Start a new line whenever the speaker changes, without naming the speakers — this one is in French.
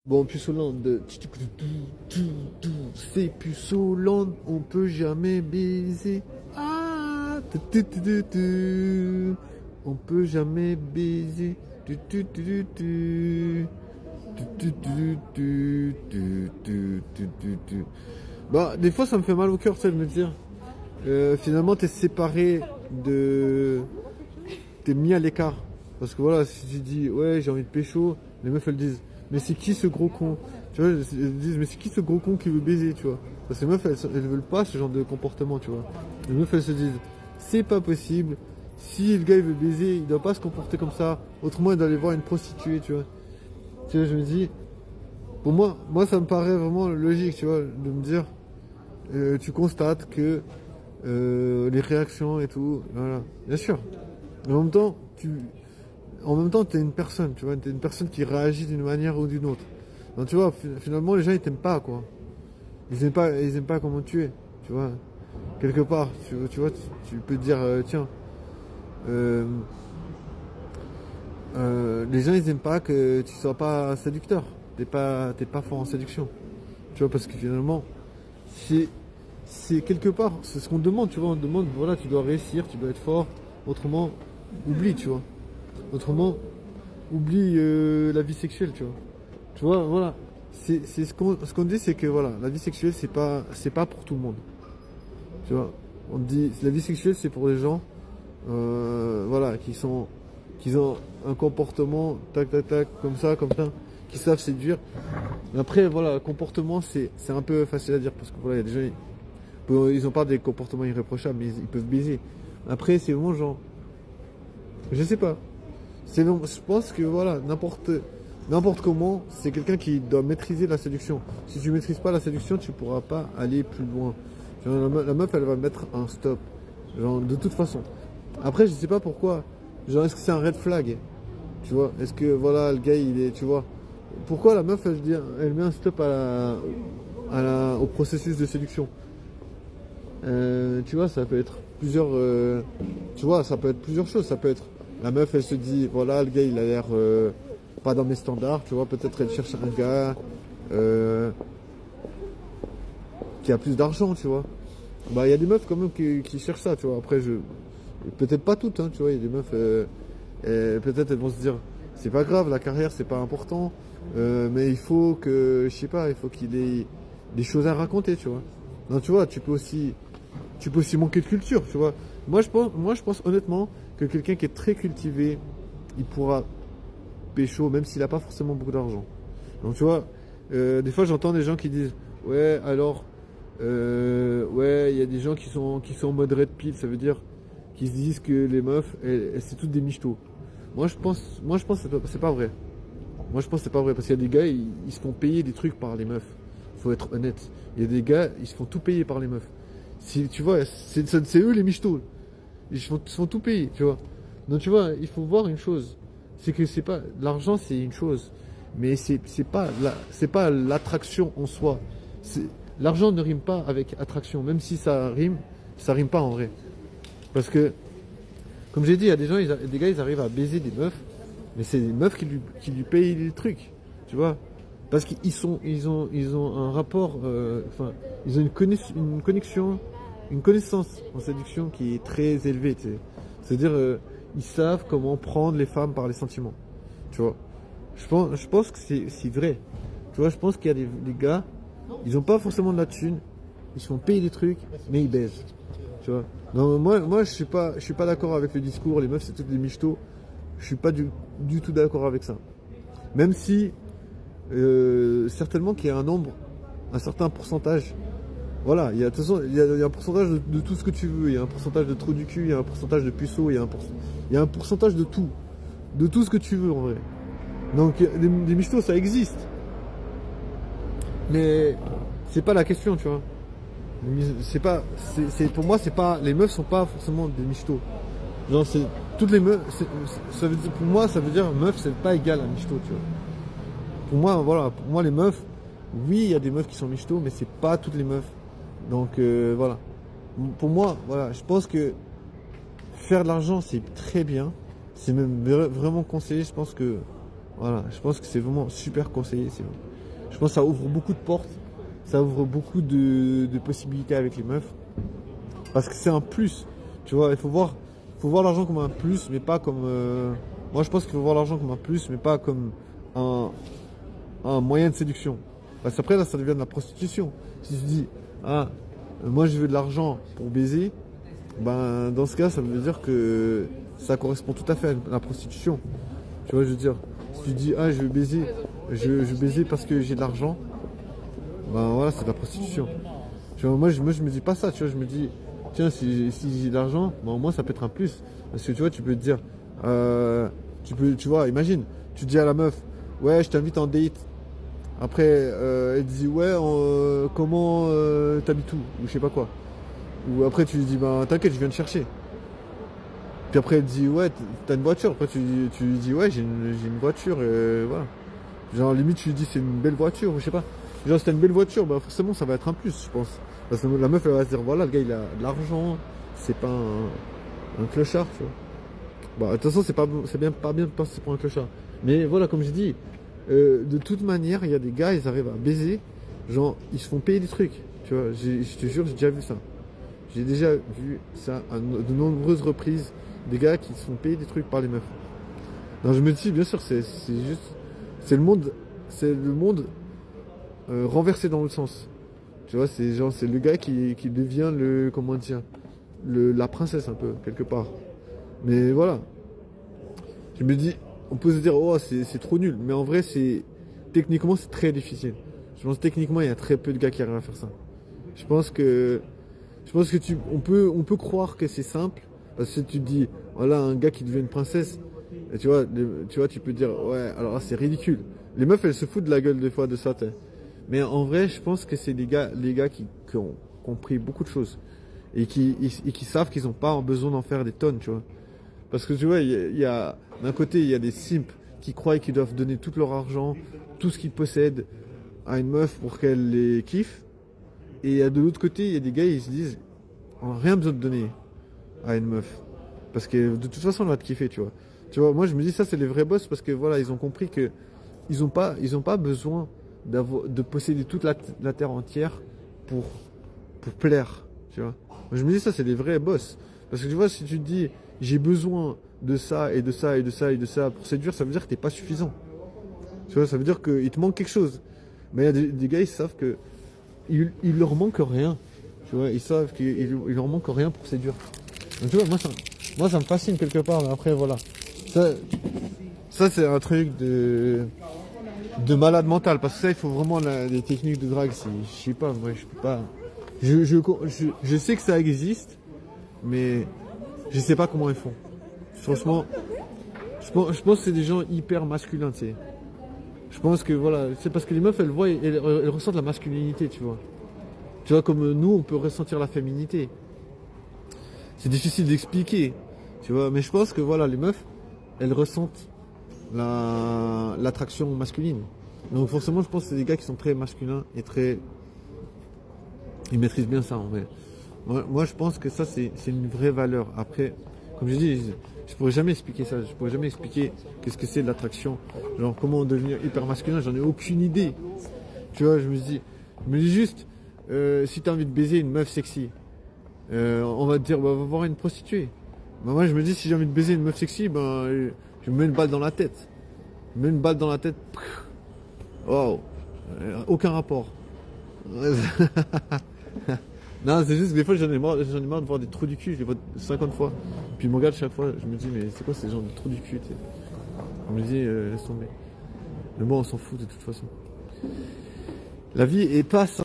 Bon, Puceauland, c'est Puceauland, on peut jamais baiser. Ah, on peut jamais baiser. Bah, des fois, ça me fait mal au cœur, ça, de me dire. Finalement, t'es séparé de. T'es mis à l'écart. Parce que voilà, si tu dis, ouais, j'ai envie de pécho, les meufs elles disent, mais c'est qui ce gros con? Tu vois, elles disent, mais c'est qui ce gros con qui veut baiser, tu vois? Parce que les meufs, elles veulent pas ce genre de comportement, tu vois. Les meufs, elles se disent, c'est pas possible. Si le gars il veut baiser, il doit pas se comporter comme ça. Autrement, il doit aller voir une prostituée, tu vois. Tu vois, je me dis, pour moi, ça me paraît vraiment logique, tu vois, de me dire, tu constates que les réactions et tout, voilà. Bien sûr. Mais en même temps, t'es une personne, tu vois, t'es une personne qui réagit d'une manière ou d'une autre. Donc, tu vois, finalement, les gens, ils t'aiment pas, quoi. Ils aiment pas comment tu es, tu vois. Quelque part, tu vois, tu peux te dire, tiens, euh, les gens, ils aiment pas que tu sois pas séducteur. T'es pas fort en séduction. Tu vois, parce que finalement, c'est, c'est quelque part, c'est ce qu'on demande, tu vois. On demande, voilà, tu dois réussir, tu dois être fort. Autrement, oublie, tu vois. Autrement, oublie la vie sexuelle, tu vois. Tu vois, voilà. C'est ce qu'on dit, c'est que voilà, la vie sexuelle, c'est pas pour tout le monde. Tu vois. On dit, la vie sexuelle, c'est pour les gens, voilà, qui ont un comportement, tac, tac, tac, comme ça, qui savent séduire. Mais après, voilà, le comportement, c'est un peu facile à dire parce que voilà, il y a des gens, ils ont pas des comportements irréprochables, mais ils peuvent baiser. Après, c'est vraiment genre, je sais pas. Je pense que voilà, n'importe comment, c'est quelqu'un qui doit maîtriser la séduction. Si tu maîtrises pas la séduction, tu pourras pas aller plus loin. Genre, la meuf, elle va mettre un stop. Genre, de toute façon. Après, je sais pas pourquoi. Genre, est-ce que c'est un red flag? Tu vois? Est-ce que voilà, le gars, il est, tu vois? Pourquoi la meuf, elle met un stop au processus de séduction? Tu vois, ça peut être plusieurs. Tu vois, ça peut être plusieurs choses. Ça peut être la meuf, elle se dit, voilà, le gars, il a l'air pas dans mes standards. Tu vois, peut-être elle cherche un gars euh, qui a plus d'argent, tu vois. Bah, il y a des meufs quand même qui cherchent ça, tu vois. Après, peut-être pas toutes, hein, tu vois. Il y a des meufs, peut-être elles vont se dire, c'est pas grave, la carrière, c'est pas important, mais il faut que, je sais pas, il faut qu'il ait des choses à raconter, tu vois. Non, tu vois, tu peux aussi manquer de culture, tu vois. Moi, je pense honnêtement que quelqu'un qui est très cultivé, il pourra pécho, même s'il n'a pas forcément beaucoup d'argent. Donc, tu vois, des fois, j'entends des gens qui disent, ouais, alors, ouais, il y a des gens qui sont en mode red pill, ça veut dire qu'ils se disent que les meufs, c'est toutes des michtos. Moi, je pense que c'est pas vrai. Moi, je pense que c'est pas vrai, parce qu'il y a des gars, ils se font payer des trucs par les meufs. Faut être honnête. Il y a des gars, ils se font tout payer par les meufs. Si, tu vois, c'est eux les michtos. Ils se font tout payer, tu vois. Donc, tu vois, il faut voir une chose. C'est que c'est pas. L'argent, c'est une chose. Mais c'est pas l'attraction en soi. L'argent ne rime pas avec attraction. Même si ça rime pas en vrai. Parce que, comme j'ai dit, il y a des gens, des gars, ils arrivent à baiser des meufs. Mais c'est des meufs qui lui payent les trucs. Tu vois. Parce qu'ils ont un rapport, enfin, ils ont une connexion, une connaissance en séduction qui est très élevée, tu sais. C'est-à-dire, ils savent comment prendre les femmes par les sentiments, tu vois. Je pense que c'est vrai. Tu vois, je pense qu'il y a des gars, ils n'ont pas forcément de la thune, ils se font payer des trucs, mais ils baisent, tu vois. Non, moi, je suis pas d'accord avec le discours, les meufs c'est toutes des michtos. Je suis pas du tout d'accord avec ça. Même si certainement qu'il y a un certain pourcentage. Voilà, de toute façon, il y a un pourcentage de tout ce que tu veux. Il y a un pourcentage de trou du cul, il y a un pourcentage de puceau, il y a un pourcentage de tout ce que tu veux en vrai. Donc des michtos, ça existe. Mais c'est pas la question, tu vois. C'est pas, pour moi, c'est pas, les meufs sont pas forcément des michtos. Genre, c'est toutes les meufs. Ça veut dire, pour moi, ça veut dire meuf, c'est pas égal à michto, tu vois. Pour moi, voilà, pour moi les meufs, oui, il y a des meufs qui sont michtos, mais c'est pas toutes les meufs. Donc voilà. Pour moi, voilà, je pense que faire de l'argent c'est très bien. C'est même vraiment conseillé. Je pense que voilà, je pense que c'est vraiment super conseillé. Je pense que ça ouvre beaucoup de portes, ça ouvre beaucoup de possibilités avec les meufs. Parce que c'est un plus, tu vois, faut voir l'argent comme un plus, mais pas comme... Moi je pense qu'il faut voir l'argent comme un plus, mais pas comme un, un moyen de séduction. Parce qu'après là ça devient de la prostitution. Si tu dis, ah, moi je veux de l'argent pour baiser, ben dans ce cas ça veut dire que ça correspond tout à fait à la prostitution. Tu vois, je veux dire, si tu dis, ah je veux baiser, je veux baiser parce que j'ai de l'argent, ben voilà, c'est de la prostitution. Tu vois, moi je me dis pas ça, tu vois, je me dis, tiens, si j'ai de l'argent, ben, au moins ça peut être un plus. Parce que tu vois, tu peux te dire, tu vois, imagine, tu dis à la meuf, ouais, je t'invite en date. Après, elle dit, ouais, comment t'habites où? Ou je sais pas quoi. Ou après, tu lui dis, ben t'inquiète, je viens te chercher. Puis après, elle dit, ouais, t'as une voiture. Après, tu lui dis, ouais, j'ai une voiture, voilà. Genre, limite, tu lui dis, c'est une belle voiture, ou je sais pas. Genre, si t'as une belle voiture, bah forcément, ça va être un plus, je pense. Parce que la meuf, elle va se dire, voilà, le gars, il a de l'argent, c'est pas un clochard, tu vois. Bah, de toute façon, pas bien de passer pour un clochard. Mais voilà, comme je dis, de toute manière, il y a des gars, ils arrivent à baiser, genre, ils se font payer des trucs, tu vois. Je te jure, j'ai déjà vu ça. J'ai déjà vu ça à de nombreuses reprises, des gars qui se font payer des trucs par les meufs. Non, je me dis, bien sûr, c'est juste, c'est le monde renversé dans le sens. Tu vois, c'est genre, c'est le gars qui devient le, comment dire, la princesse un peu, quelque part. Mais voilà. Je me dis, on peut se dire, oh, c'est trop nul. Mais en vrai, techniquement, c'est très difficile. Je pense que techniquement, il y a très peu de gars qui arrivent à faire ça. Je pense que, on peut croire que c'est simple. Parce que tu te dis, voilà, un gars qui devient une princesse. Et tu vois, tu peux dire, ouais, alors là, c'est ridicule. Les meufs, elles se foutent de la gueule des fois de ça, t'sais. Mais en vrai, je pense que c'est les gars qui ont compris beaucoup de choses. Et qui savent qu'ils n'ont pas besoin d'en faire des tonnes, tu vois. Parce que tu vois, d'un côté, il y a des simps qui croient qu'ils doivent donner tout leur argent, tout ce qu'ils possèdent à une meuf pour qu'elle les kiffe. Et de l'autre côté, il y a des gars, ils se disent, on n'a rien besoin de donner à une meuf. Parce que de toute façon, elle va te kiffer, tu vois. Tu vois, moi je me dis ça, c'est les vrais boss parce que voilà, ils ont compris que ils ont pas besoin de posséder toute la terre entière pour, pour plaire, tu vois. Moi je me dis ça, c'est les vrais boss. Parce que tu vois, si tu te dis j'ai besoin de ça et de ça et de ça et de ça pour séduire, ça veut dire que t'es pas suffisant. Tu vois, ça veut dire qu'il te manque quelque chose. Mais il y a des gars, ils savent que il leur manque rien. Tu vois, ils savent qu'il leur manque rien pour séduire. Donc, tu vois, moi ça me fascine quelque part, mais après voilà. Ça c'est un truc de malade mental, parce que ça il faut vraiment des techniques de drague. Je sais pas, moi je peux pas. Je sais que ça existe, mais je sais pas comment ils font. Franchement, je pense que c'est des gens hyper masculins, tu sais. Je pense que voilà, c'est parce que les meufs elles voient, elles ressentent la masculinité, tu vois. Tu vois, comme nous on peut ressentir la féminité. C'est difficile d'expliquer, tu vois, mais je pense que voilà, les meufs, elles ressentent l'attraction masculine. Donc forcément, je pense que c'est des gars qui sont très masculins et très... Ils maîtrisent bien ça en vrai. Moi je pense que ça, c'est une vraie valeur. Après, comme je dis, je pourrais jamais expliquer ça. Je pourrais jamais expliquer qu'est-ce que c'est l'attraction. Genre, comment devenir hyper masculin, j'en ai aucune idée. Tu vois, je me dis juste, si t'as envie de baiser une meuf sexy, on va te dire, bah, va voir une prostituée. Bah, moi, je me dis, si j'ai envie de baiser une meuf sexy, ben, je me mets une balle dans la tête. Je me mets une balle dans la tête. Waouh. Aucun rapport. Non, c'est juste que des fois, j'en ai marre de voir des trous du cul. Je les vois 50 fois. Puis, je me regarde chaque fois. Je me dis, mais c'est quoi ces gens de trous du cul, t'sais. On me dit, laisse tomber. Mais bon, on s'en fout de toute façon. La vie est pas